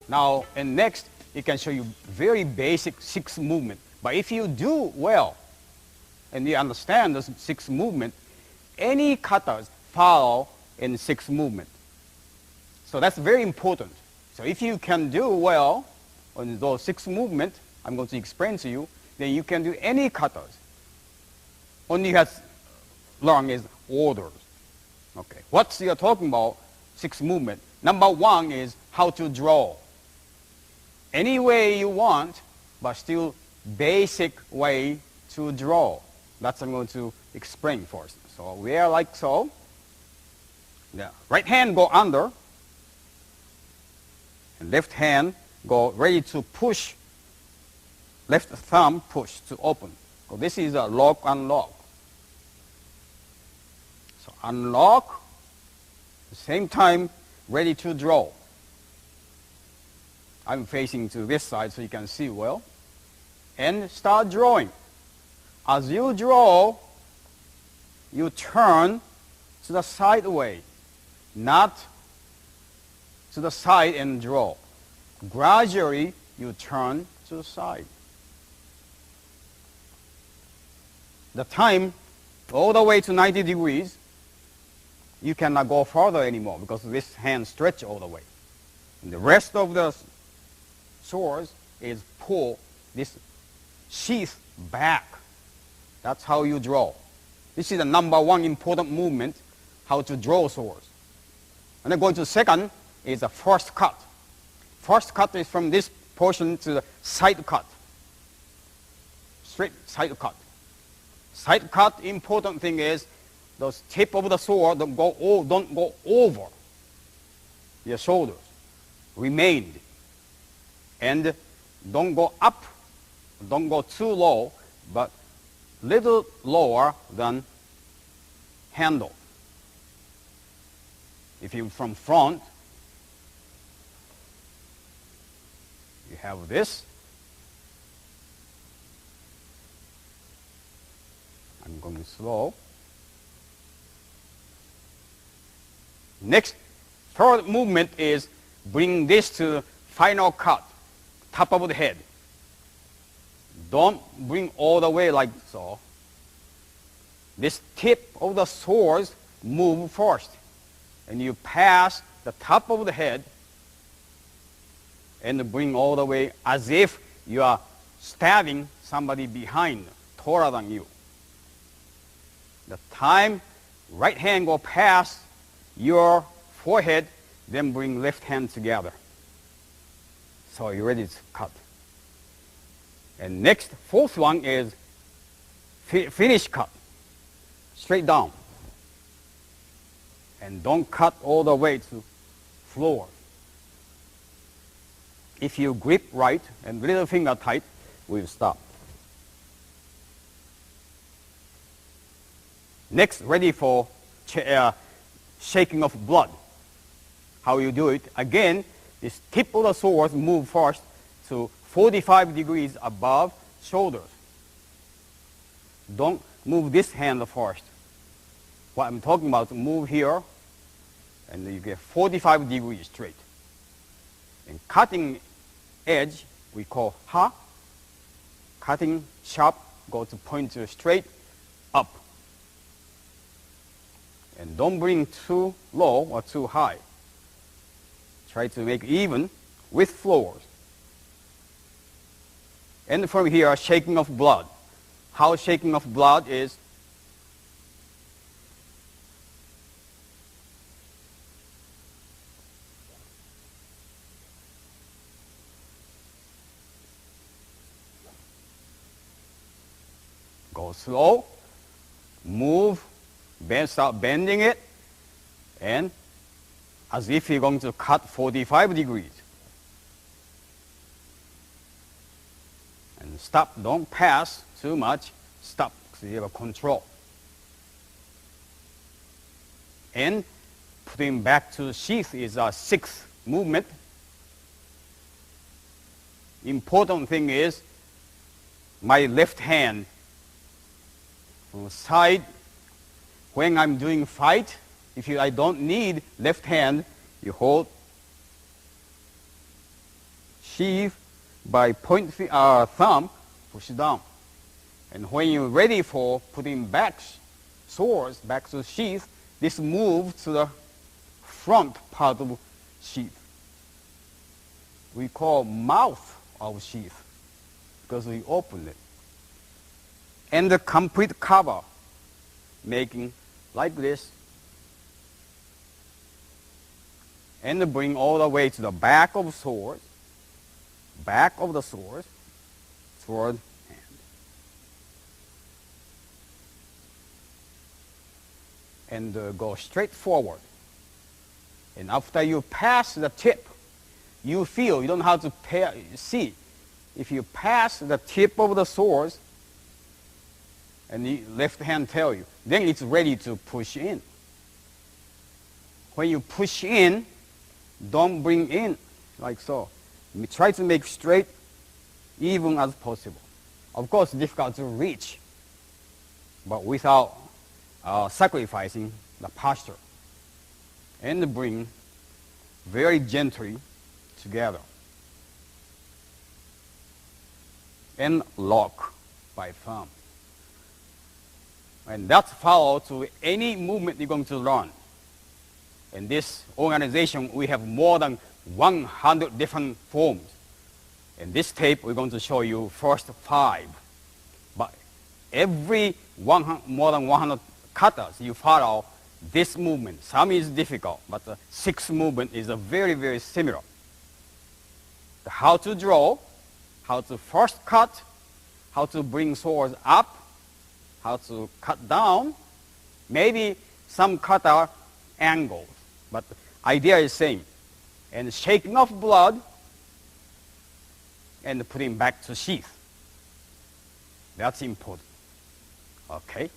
Now, and next, it can show you very basic 6 movement. But if you do well, and you understand the 6 movement, any katas follow in 6 movement. So that's very important. So if you can do well on those 6 movement, I'm going to explain to you, then you can do any katas. Only as long as orders. Okay. What you're talking about, 6 movement. Number 1 is how to draw. Any way you want, but still basic way to draw. That's what I'm going to explain first. So we are like so. The right hand go under. And left hand go ready to push. Left thumb push to open. So this is a lock, unlock. So unlock, at the same time ready to draw. I'm facing to this side so you can see well. And start drawing. As you draw, you turn to the side way, not to the side and draw. Gradually, you turn to the side. The time, all the way to 90 degrees, you cannot go further anymore because this hand stretch all the way. And the rest of the swords is pull this sheath back. That's how you draw. This is the number 1 important movement, how to draw swords. And then going to the second is the first cut. First cut is from this portion to the side cut. Straight side cut. Side cut, important thing is the tip of the sword don't go over your shoulders. Remained. And don't go up, don't go too low, but little lower than handle. If you from front, you have this. I'm going slow. Next, third movement is bring this to final cut, top of the head. Don't bring all the way like so. This tip of the swords move first. And you pass the top of the head and bring all the way as if you are stabbing somebody behind, taller than you. The time right hand go past your forehead, then bring left hand together. So you're ready to cut. And next, fourth one is finish cut, straight down. And don't cut all the way to floor. If you grip right and little finger tight, we'll stop. Next, ready for shaking of blood. How you do it? Again, this tip of the sword move first to 45 degrees above shoulders. Don't move this hand first. What I'm talking about, move here, and you get 45 degrees straight. And cutting edge, we call ha. Cutting sharp, go to point to straight, up. And don't bring too low or too high. Try to make even with floors. And from here, shaking of blood. How shaking of blood is go slow, move, start bending it, and as if you're going to cut 45 degrees. And stop, don't pass too much, stop, so you have a control. And putting back to the sheath is our sixth movement. Important thing is my left hand from the side. When I'm doing fight, I don't need left hand, you hold sheath by thumb, push down. And when you're ready for putting back swords back to the sheath, this moves to the front part of sheath. We call mouth of sheath because we open it. And the complete cover, making like this, and bring all the way to the back of the sword, sword hand. And go straight forward. And after you pass the tip, you feel, you don't have to see. If you pass the tip of the sword, and the left hand tell you, then it's ready to push in. When you push in, don't bring in like so. Try to make straight, even as possible. Of course, difficult to reach, but without sacrificing the posture. And bring very gently together. And lock by thumb. And that's followed to any movement you're going to learn. In this organization, we have more than 100 different forms. In this tape, we're going to show you first 5. But every more than 100 katas, you follow this movement. Some is difficult, but the 6th movement is very, very similar. How to draw, how to first cut, how to bring swords up, how to cut down, maybe some kata angles, but the idea is same. And shaking off blood and putting back to sheath. That's important. Okay?